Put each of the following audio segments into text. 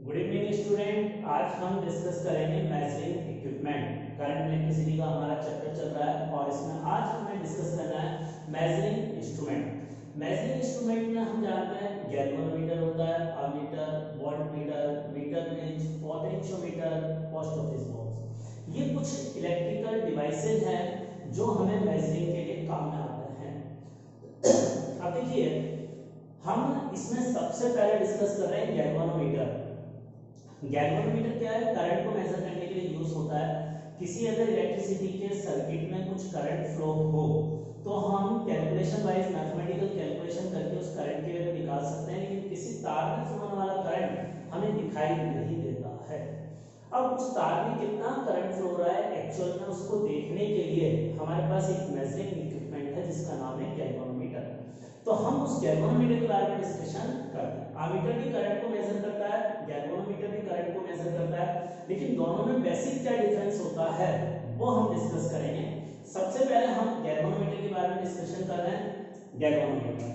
Good evening student. आज हम discuss करेंगे मेजरिंग इक्विपमेंट। करंट इलेक्ट्रिसिटी का हमारा चैप्टर चल रहा है और इसमें आज हमें डिस्कस करना है मेजरिंग इंस्ट्रूमेंट। मेजरिंग इंस्ट्रूमेंट में हम जानते हैं गैल्वेनोमीटर होता है, ammeter, voltmeter, metre bridge, potentiometer, post office box. ये कुछ इलेक्ट्रिकल डिवाइसेज हैं जो हमें मेजरिंग के लिए काम में आते हैं। अब देखिए, हम इसमें सबसे पहले डिस्कस कर रहे हैं गैल्वेनोमीटर। गैल्वेनोमीटर क्या है? करंट को मेजर करने के लिए यूज होता है। किसी अगर इलेक्ट्रिसिटी के सर्किट में कुछ करंट फ्लो हो तो हम कैलकुलेशन वाइज मैथमेटिकल कैलकुलेशन करके उस करंट की वैल्यू निकाल सकते हैं, लेकिन किसी तार में फ्लो होने वाला करंट हमें दिखाई नहीं देता है। अब उस तार में कितना करंट फ्लो हो रहा है एक्चुअल में, उसको देखने के लिए हमारे पास एक मेजरिंग इक्विपमेंट है जिसका नाम है गैल्वेनोमीटर। तो हम उस गैल्वेनोमीटर के बारे में डिस्कशन करते हैं। अमीटर भी करंट को मेजर करता है, गैल्वेनोमीटर भी करंट को मेजर करता है, लेकिन दोनों में बेसिक क्या डिफरेंस होता है वो हम डिस्कस करेंगे। सबसे पहले हम गैल्वेनोमीटर के बारे में डिस्कशन कर रहे हैं। गैल्वेनोमीटर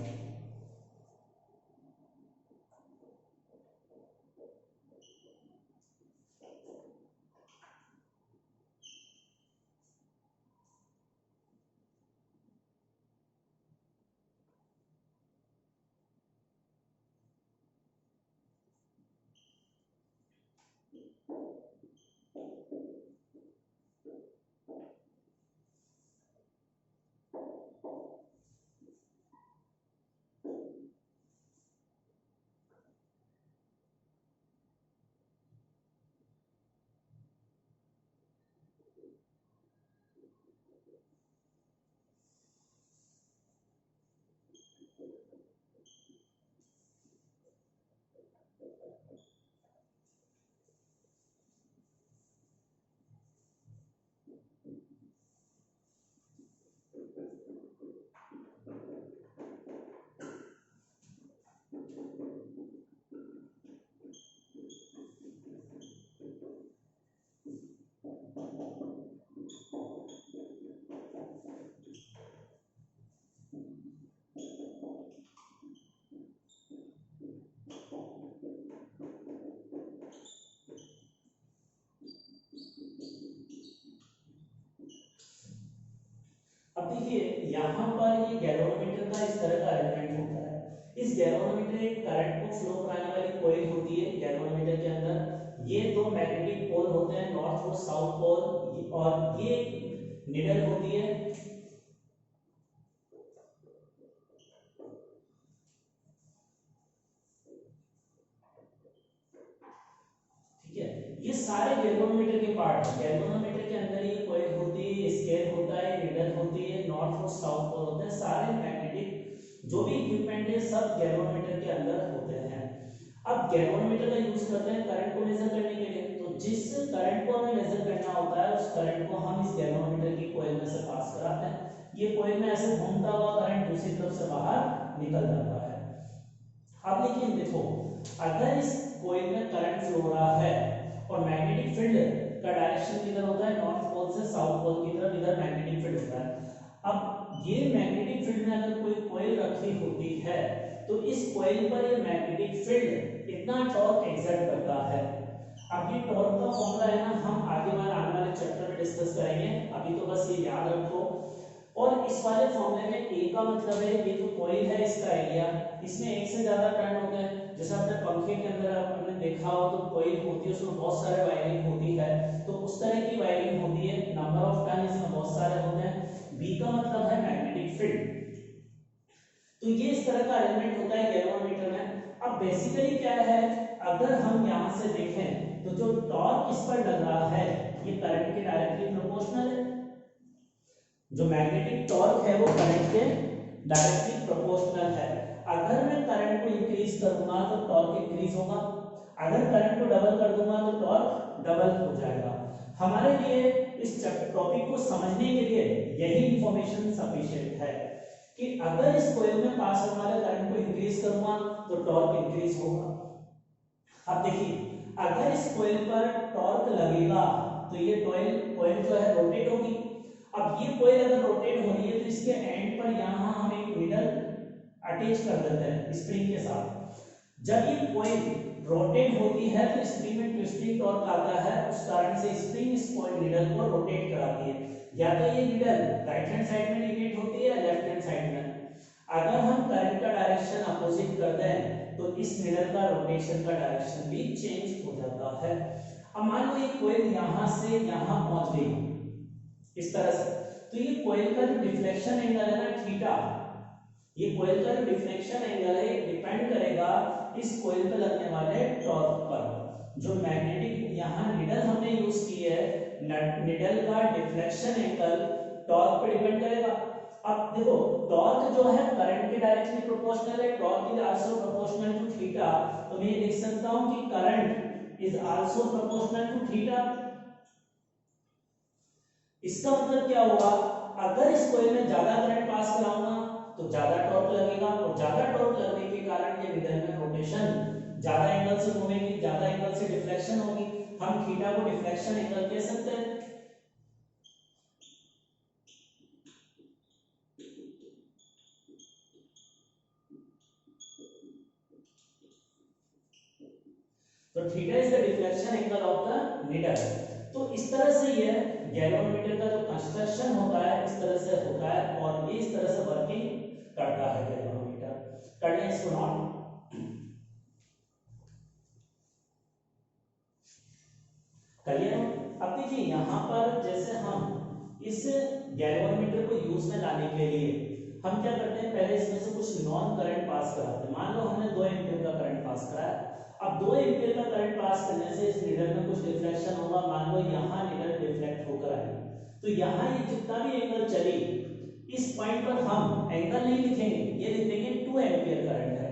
अब देखिए, यहाँ पर ये गैल्वेनोमीटर का इस तरह का अरेंजमेंट होता है। इस गैल्वेनोमीटर एक करंट को फ्लो कराने वाली कॉइल होती है गैल्वेनोमीटर के अंदर। ये दो मैग्नेटिक पोल होते हैं, नॉर्थ और साउथ पोल, और ये निडल होती है। ठीक है, ये सारे गैल्वेनोमीटर के पार्ट हैं। गैल्वेनोमीटर के अंदर ये कॉइल होती है, स्केल होता है, निडल होती है, नॉर्थ और साउथ पोल होते हैं। सारे मैग्नेटिक जो भी इक्विपमेंट है सब गैल्वेनोमीटर के अंदर होते हैं। अब गैल्वेनोमीटर का यूज करते हैं करंट को मेजर करने के लिए। तो जिस करंट को हमें मेजर करना होता है उस करंट को हम इस गैल्वेनोमीटर की कॉइल में से पास कराते हैं। ये कॉइल में ऐसे घूमता हुआ करंट दूसरी तरफ से बाहर निकल जाता है। अब लेकिन देखो, अगर इस कॉइल में करंट फ्लो हो रहा है और मैग्नेटिक फील्ड का डायरेक्शन किधर होता है, नॉर्थ पोल से साउथ पोल की तरफ, इधर मैग्नेटिक फील्ड होता है। अब ये मैग्नेटिक फील्ड में अगर कोई कॉइल रखी होती है तो इस कॉइल पर ये मैग्नेटिक फील्ड इतना टॉर्क एक्सर्ट करता है। अब ये टॉर्क का फॉर्मूला है ना, हम आने वाले चैप्टर में डिस्कस करेंगे। अभी तो बस ये याद रखो। और इस वाले फॉर्मूले में ए का मतलब है ये जो कॉइल है इसका एरिया, इसमें एक से ज्यादा टर्न होते हैं। जैसे अपने पंखे के अंदर आपने देखा हो तो कॉइल होती है, उसमें बहुत सारे वायरिंग होती है, तो उस तरह की वायरिंग होती है। नंबर ऑफ टर्न इसमें बहुत सारे होते हैं। बी का मतलब है मैग्नेटिक फील्ड। तो ये इस तरह का अरेंजमेंट होता है गैल्वेनोमीटर में। अब बेसिकली क्या है, अगर हम यहां से देखें तो जो टॉर्क इस पर लग रहा है ये करंट के डायरेक्टली प्रोपोर्शनल है। जो मैग्नेटिक टॉर्क है वो करंट के डायरेक्टली प्रोपोर्शनल है। अगर मैं करंट को इंक्रीज करूंगा तो टॉर्क इंक्रीज होगा, अगर करंट को डबल कर दूंगा तो टॉर्क डबल हो जाएगा। हमारे लिए इस टॉपिक को समझने के लिए यही इंफॉर्मेशन सफिशिएंट है कि अगर इस कॉइल में पास होने वाले करंट को इंक्रीज करूंगा तो टॉर्क इंक्रीज होगा। अब देखिए, अगर इस कॉइल पर टॉर्क लगेगा तो ये कॉइल जो है रोटेट होगी। अब ये कॉइल अगर रोटेट हो रही है तो इसके एंड पर यहां हम एक निडल अटैच कर देते हैं स्प्रिंग के साथ। जब ये कॉइल रोटेट होती है तो स्प्रिंग में ट्विस्टिंग टॉर्क आता है, उस कारण से स्प्रिंग इस कॉइल नीडल को रोटेट कराती है। या तो ये नीडल राइट हैंड साइड में रोटेट होती है या लेफ्ट हैंड साइड में। अगर हम करंट का डायरेक्शन अपोजिट कर दें तो इस नीडल का रोटेशन का डायरेक्शन भी चेंज हो जाता है। अब मान लो ये कॉइल यहां से यहां पहुंच गई इस तरह से, तो ये कॉइल का जो डिफ्लेक्शन एंगल है ना थीटा, ये कॉइल का जो डिफ्लेक्शन एंगल है डिपेंड करेगा इस कॉइल पे लगने वाले टॉर्क पर। जो मैग्नेटिक यहां नीडल हमने यूज की है, नीडल का डिफ्लेक्शन एंगल टॉर्क पे डिपेंड करेगा। अब देखो टॉर्क जो है करंट के डायरेक्टली प्रोपोर्शनल है, torque is also proportional to theta, तो मैं ये लिख सकता हूं कि current is also proportional to theta. इसका मतलब क्या होगा, अगर इस कॉइल में ज्यादा करंट पास कराऊंगा तो ज्यादा टॉर्क लगेगा, और ज्यादा टॉर्क लगने के कारण ये नीडल में रोटेशन ज्यादा एंगल से घूमेगी, ज्यादा एंगल से डिफ्लेक्शन होगी। हम थीटा को डिफ्लेक्शन एंगल कह सकते हैं। तो theta is the deflection angle of the needle. तो इस तरह से ये गैल्वेनोमीटर का जो कंस्ट्रक्शन होता है इस तरह से होता है, और ये इस तरह से वर्किंग करता है गैल्वेनोमीटर। कर लें इसको नोट। करिए। अब देखिए यहाँ पर जैसे हम इस गैल्वेनोमीटर को यूज में लाने के लिए हम क्या करते हैं, पहले इसमें से कुछ नॉन करंट पास कराते हैं। मान लो हमने 2 एम्पीयर का करंट पास कराया। अब 2 एम्पीयर का करंट पास करने से इस नीडल में कुछ डिफ्लेक्शन होगा। मान लो यहाँ नीडल डिफ्लेक्ट होकर आई, तो यहाँ ये जितना भी एंगल चली, इस पॉइंट पर हम एंगल नहीं लिखेंगे, ये लिख देंगे 2 एम्पीयर करंट है।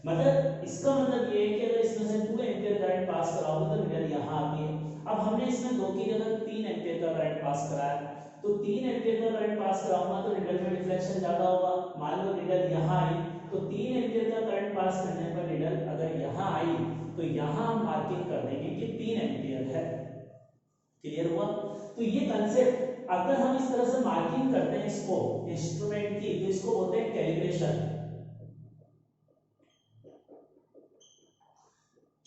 मतलब इसका मतलब ये है कि अगर इसमें से 2 एम्पीयर करंट पास कराओगे तो नीडल यहाँ आती है। अब हमने इसमें 2 की जगह 3 एम्पीयर का करंट पास कराया, तो 3 एम्पीयर का करंट पास कराऊंगा तो नीडल में डिफ्लेक्शन ज्यादा होगा। मान लो नीडल यहाँ आई, तो 3 एम्पीयर का करंट पास करने पर नीडल अगर यहाँ आई तो यहाँ हम मार्किंग कर देंगे कि 3 एम्पीयर है। क्लियर हुआ? तो ये कंसेप्ट अगर हम इस तरह से मार्किंग करते हैं इसको इंस्ट्रूमेंट की, तो इसको बोलते हैं कैलिब्रेशन।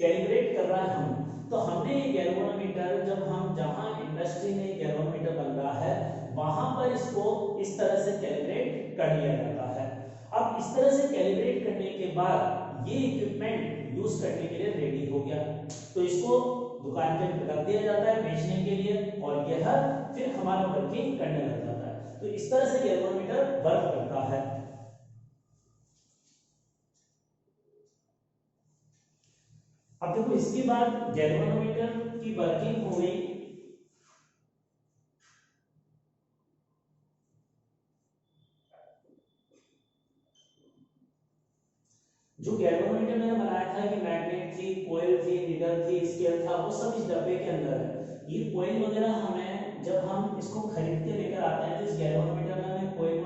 कैलिब्रेट कर रहा है हम, तो हमने ये गैल्वेनोमीटर जब हम जहां इंडस्ट्री में गैल्वेनोमीटर बन रहा है वहां पर इसको इस तरह से कैलिब्रेट कर लिया जाता है। अब इस तरह से कैलिब्रेट करने के बाद ये इक्विपमेंट यूज करने के लिए रेडी हो गया, तो इसको दुकान पे रख दिया जाता है बेचने के लिए, और यह फिर हमारा वर्किंग करने लग जाता है। तो इस तरह से गैल्वेनोमीटर वर्क करता है। अब देखो इसके बाद गैल्वेनोमीटर की वर्किंग हो गई। जो गैल्वेनोमीटर मैंने बनाया था कि मैग्नेट थी, कॉइल थी, नीडल थी, स्केल था, वो सब इस डब्बे के अंदर है। ये कॉइल वगैरह हमें जब हम इसको खरीद के लेकर आते हैं तो इस गैल्वेनोमीटर में हमें कॉइल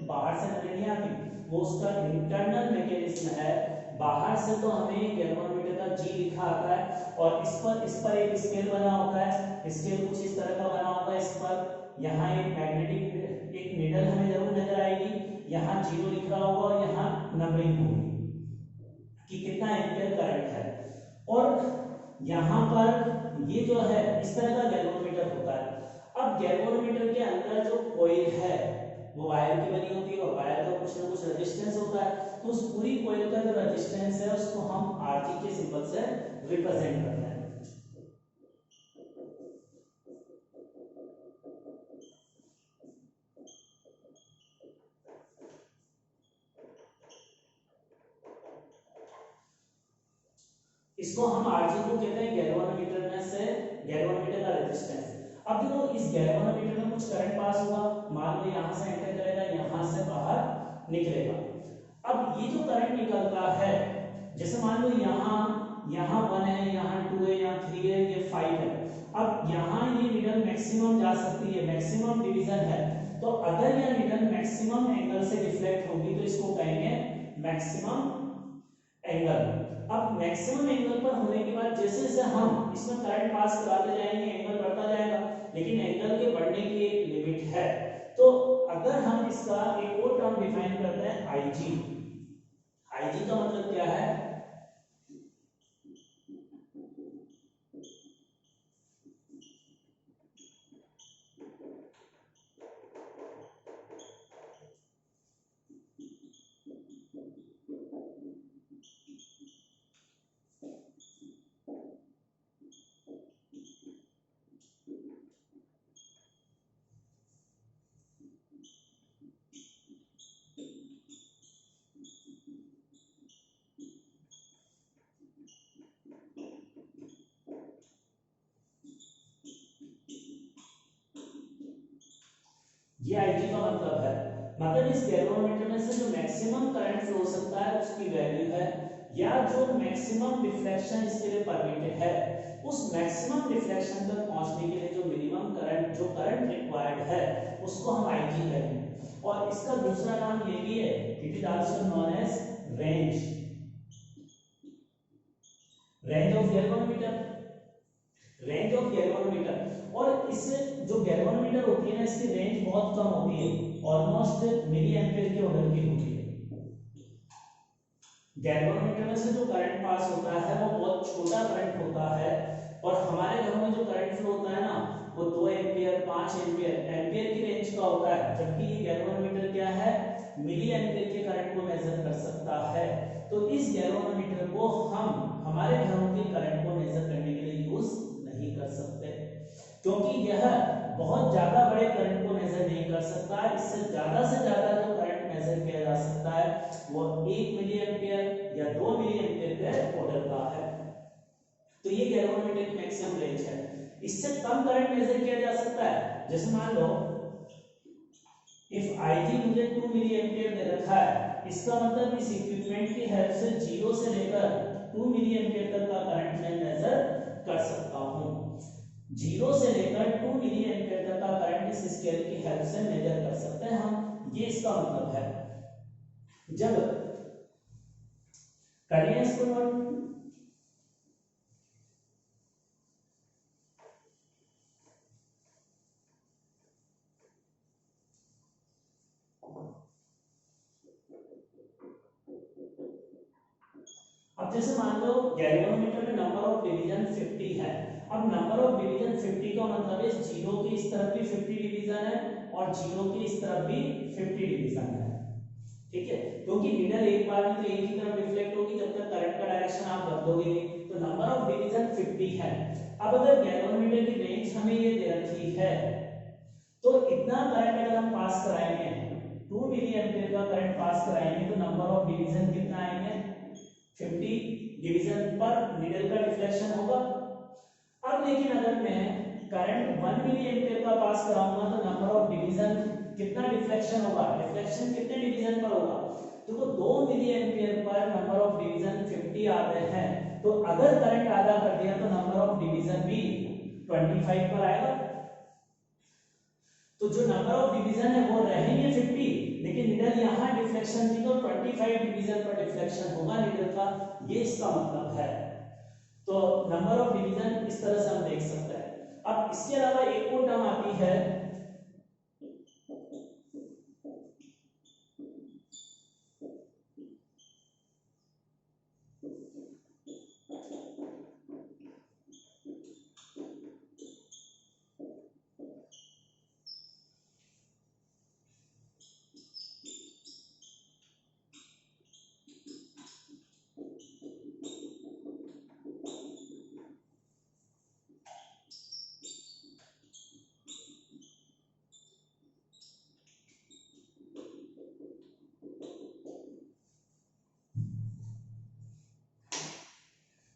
बाहर से नजर नहीं आती, वो उसका इंटरनल मैकेनिज्म है। बाहर से तो हमें गैल्वेनोमीटर का जी लिखा आता है, और इस पर एक स्केल बना होता है। स्केल कुछ इस तरह का बना होता है। इस पर यहाँ एक मैग्नेटिक एक नीडल हमें जरूर नजर आएगी, यहाँ 0 लिख रहा होगा और यहाँ नंबरिंग होगी कि कितना एम्पीयर करंट है। और यहाँ पर ये जो है इस तरह का गैल्वेनोमीटर होता है। अब गैल्वेनोमीटर के अंदर जो कॉइल है वो वायर की बनी होती है, और वायर का कुछ ना कुछ रेजिस्टेंस होता है। तो उस पूरी कॉइल का जो रेजिस्टेंस है उसको हम आरजी के सिंबल से रिप्रेजेंट करते हैं। इसको हम आरजी को कहते हैं गैल्वेनोमीटर में से गैल्वेनोमीटर का रेजिस्टेंस। अब देखो इस गैल्वेनोमीटर में कुछ करंट पास हुआ, मान लो यहां से एंटर करेगा, यहां से बाहर निकलेगा। अब ये जो करंट निकलता है, जैसे मान लो यहाँ 1 है, यहाँ 2 है, यहाँ 3 है, ये 5 है। अब यहाँ ये नीडल मैक्सिमम जा सकती है, मैक्सिमम डिवीजन है। तो अगर यह नीडल मैक्सिमम एंगल से डिफ्लेक्ट होगी तो इसको कहेंगे मैक्सिमम एंगल। अब मैक्सिमम एंगल पर होने के बाद जैसे जैसे हम इसमें करंट पास कराते जाएंगे एंगल बढ़ता जाएगा, लेकिन एंगल के बढ़ने की एक लिमिट है। तो अगर हम इसका एक और टर्म डिफाइन करते हैं आईजी। आईजी का मतलब क्या है, ये आईजी का मतलब है। मतलब इस गैल्वेनोमीटर में से जो मैक्सिमम करंट फ्लो हो सकता है उसकी वैल्यू है, या जो मैक्सिमम डिफ्लेक्शन इसके लिए परमिटेड है उस मैक्सिमम डिफ्लेक्शन तक पहुंचने के लिए जो मिनिमम करंट, जो करंट रिक्वायर्ड है उसको हम आईजी कहेंगे। और इसका दूसरा नाम ये भी है, it is also known as range, range of galvanometer, range of galvanometer. और इस जो गैल्वेनोमीटर होती है ना, इसकी रेंज बहुत कम होती है, ऑलमोस्ट मिली एम्पियर के ऑर्डर की होती है। गैल्वेनोमीटर में से जो करंट पास होता है वो बहुत छोटा करंट होता है, और हमारे घरों में जो करंट फ्लो होता है ना वो 2 एम्पियर 5 एम्पियर एम्पियर की रेंज का होता है, जबकि ये गैल्वेनोमीटर क्या है, मिली एम्पियर के करंट को मेजर कर सकता है। तो इस गैल्वेनोमीटर को हम हमारे घरों के करंट को मेजर करने के लिए यूज नहीं कर सकते, क्योंकि यह बहुत ज्यादा बड़े करंट को मेजर नहीं कर सकता। इससे ज्यादा से ज्यादा जो करंट मेजर किया जा सकता है वो 1 मिली एम्पियर या 2 मिली एम्पियर के ऑर्डर का है। तो ये गैल्वेनोमीटर की मैक्सिमम रेंज है। इससे कम करंट मेजर किया जा सकता है, जैसे मान लो इफ आईजी मुझे 2 मिली एम्पियर दे रखा है, इसका मतलब इस इक्विपमेंट की हेल्प से 0 से लेकर 2 मिली एम्पियर तक का करंट मैं मेजर कर सकता हूं। 0 से लेकर 2 मिली एम्पियर तक का करंट इस स्केल की हेल्प से मेजर कर सकते हैं हम, ये इसका मतलब है। जब करिए इसको नोट, अब जैसे मान लो गैल्वेनोमीटर में नंबर ऑफ डिवीजन 50 है। अब नंबर ऑफ डिवीजन 50 का मतलब है 0 की इस तरफ भी 50 डिवीजन है और 0 की इस तरफ भी 50 डिवीजन है, ठीक है, क्योंकि नीडल एक बार में तो एक ही तरफ रिफ्लेक्ट होगी जब तक करंट का डायरेक्शन आप बदलोगे नहीं। तो नंबर ऑफ डिवीजन 50 है। अब अगर गैल्वेनोमीटर की रेंज हमें ये दे रखी है, तो इतना करंट अगर हम पास कराएंगे, 2 मिली एम्पियर का करंट पास कराएंगे, तो नंबर ऑफ डिवीजन कितना आएंगे, 50 डिवीजन पर नीडल का डिफ्लेक्शन होगा। अब लेकिन अगर मैं करंट 1 मिली एम्पियर का पास कराऊंगा तो नंबर ऑफ डिवीजन कितना डिफ्लेक्शन होगा, डिफ्लेक्शन कितने डिवीजन पर होगा, देखो 2 milli ampere per number of division 50 आ रहे हैं, तो अगर करंट आधा कर दिया तो नंबर ऑफ डिवीजन भी 25 पर आएगा। तो जो नंबर ऑफ डिवीजन है वो रहेंगे 50, लेकिन नीडल यहां डिफ्लेक्शन थी तो 25 डिवीजन पर डिफ्लेक्शन होगा नीडल का, ये इसका मतलब है। तो नंबर ऑफ डिवीजन इस तरह से हम देख सकते हैं। अब इसके अलावा एक और टर्म आती है,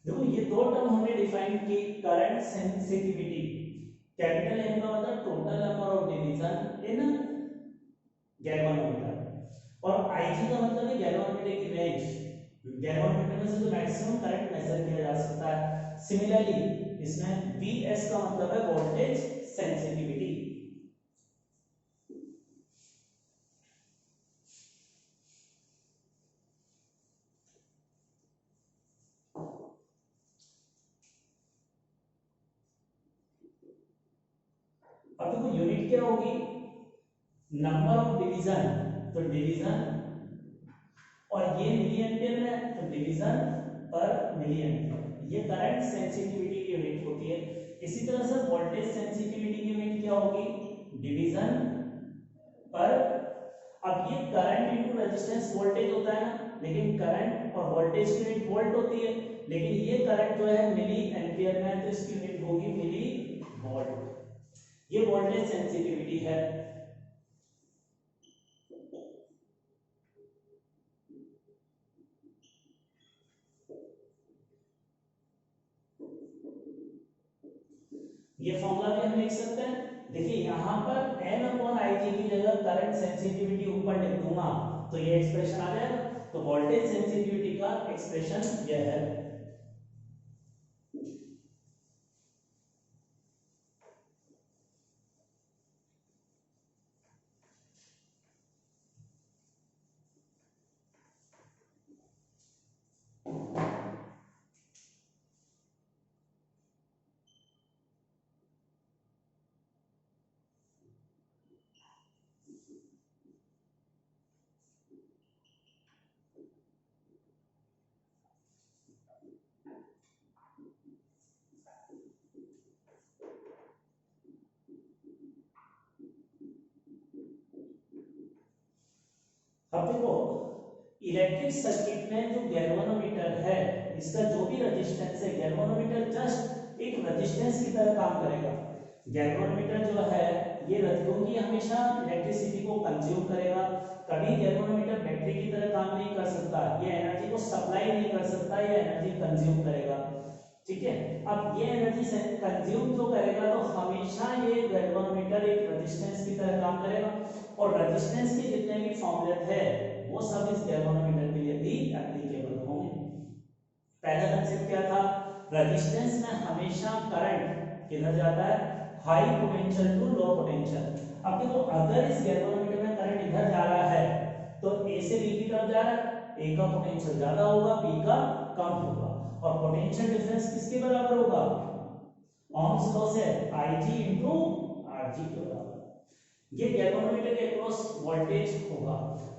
देखो ये दो टर्म हमने डिफाइन की, करंट सेंसिटिविटी, कैपिटल एम का मतलब total number of division in galvanometer, और आईजी का मतलब है गैल्वेनोमीटर की रेंज, गैल्वेनोमीटर में से जो मैक्सिमम करंट मेजर किया जा सकता है। सिमिलरली इसमें वीएस का मतलब है वोल्टेज सेंसिटिविटी। अब देखो यूनिट क्या होगी, नंबर ऑफ डिवीजन, तो डिवीजन, और ये मिली एम्पियर में तो डिवीजन पर मिली एम्पियर, ये करंट सेंसिटिविटी की यूनिट होती है। इसी तरह से वोल्टेज सेंसिटिविटी की यूनिट क्या होगी, डिवीजन पर, अब ये करंट इनटू रेजिस्टेंस वोल्टेज होता है ना, लेकिन करंट और वोल्टेज की यूनिट वोल्ट होती है, लेकिन ये करंट जो है मिली एम्पियर में है तो इसकी यूनिट होगी मिली वोल्ट। ये वोल्टेज सेंसिटिविटी है। ये फॉर्मूला भी हम लिख सकते हैं, देखिए यहाँ पर n अपॉन IG की जगह करंट सेंसिटिविटी ऊपर लिख दूंगा तो ये एक्सप्रेशन आ जाएगा। तो वोल्टेज सेंसिटिविटी का एक्सप्रेशन यह है। अब देखो इलेक्ट्रिक सर्किट में जो गैल्वेनोमीटर है इसका जो भी रेजिस्टेंस है, गैल्वेनोमीटर जस्ट एक रेजिस्टेंस की तरह काम करेगा। गैल्वेनोमीटर जो है ये क्योंकि हमेशा इलेक्ट्रिसिटी को कंज्यूम करेगा, कभी गैल्वेनोमीटर बैटरी की तरह काम नहीं कर सकता, ये एनर्जी को सप्लाई नहीं कर सकता, ये एनर्जी कंज्यूम करेगा। ठीक है, अब ये एनर्जी से कंज्यूम जो करेगा तो हमेशा ये गैल्वेनोमीटर एक रेजिस्टेंस की तरह काम करेगा और रेजिस्टेंस के जितने भी फॉर्मूले थे वो सब इस गैल्वेनोमीटर के लिए भी एप्लीकेबल होंगे। पहला कंसेप्ट क्या था, रेजिस्टेंस में हमेशा करंट किधर जाता है, high potential to low potential. अब देखो अगर इस गैल्वेनोमीटर में करंट इधर जा रहा है तो ए से बी की तरफ जा रहा है, ए का पोटेंशियल ज्यादा होगा, बी का कम होगा और पोटेंशियल डिफरेंस किसके बराबर होगा, ओम्स लॉ से Ig into Rg के बराबर। ये गैल्वेनोमीटर के अक्रॉस वोल्टेज होगा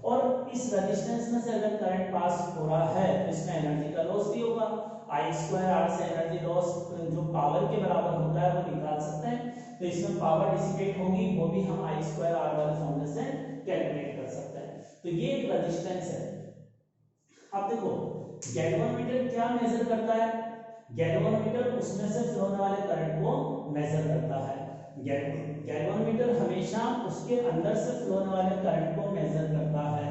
और इस रेजिस्टेंस में से अगर करंट पास हो रहा है तो इसमें एनर्जी का लॉस भी होगा। I स्क्वायर R से एनर्जी लॉस जो पावर के बराबर होता है वो निकाल सकते हैं, तो इसमें पावर डिसिपेट होगी वो भी हम I स्क्वायर R वाले फॉर्मूले से कैलकुलेट कर सकते हैं। तो ये एक रेजिस्टेंस है। अब देखो गैल्वेनोमीटर क्या मेजर करता है, गैल्वेनोमीटर उसमें से फ्लो होने वाले करंट को मेजर करता है। गैल्वेनोमीटर हमेशा उसके अंदर से फ्लो होने वाले करंट को मेजर करता है।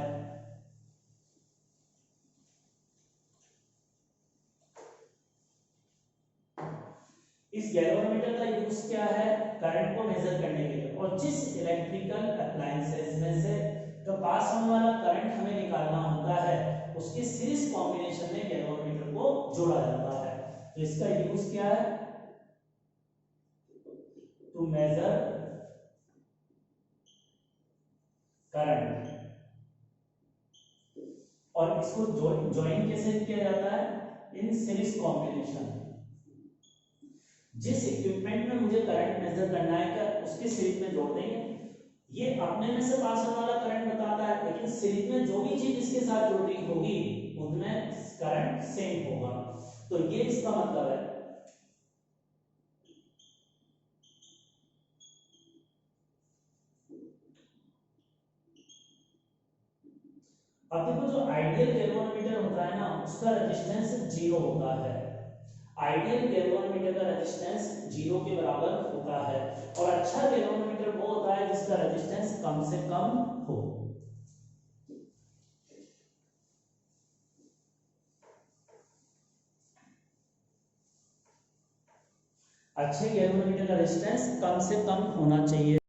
इस गैल्वेनोमीटर का यूज क्या है, करंट को मेजर करने के लिए, और जिस इलेक्ट्रिकल अप्लायंसेस में से तो पास होने वाला करंट हमें निकालना होता है उसके सीरीज कॉम्बिनेशन में गैल्वेनोमीटर को जोड़ा जाता है। तो इसका यूज क्या है, टू मेजर करंट, और इसको ज्वाइन कैसे किया जाता है, इन सीरीज कॉम्बिनेशन। जिस इक्विपमेंट में मुझे करंट मेजर करना है क्या उसके सीरीज में जोड़ देंगे। ये अपने में से पास होने वाला करंट बताता है लेकिन सीरीज में जो भी चीज इसके साथ जुड़ रही होगी उनमें करंट सेम होगा। तो ये इसका मतलब है। अब देखो जो आइडियल गैल्वेनोमीटर होता है ना उसका रेजिस्टेंस 0 होता है। आइडियल गैल्वेनोमीटर का रेजिस्टेंस 0 के बराबर होता है और अच्छा गैल्वेनोमीटर वो होता है जिसका रेजिस्टेंस कम से कम हो। अच्छे गैल्वेनोमीटर का रेजिस्टेंस कम से कम होना चाहिए।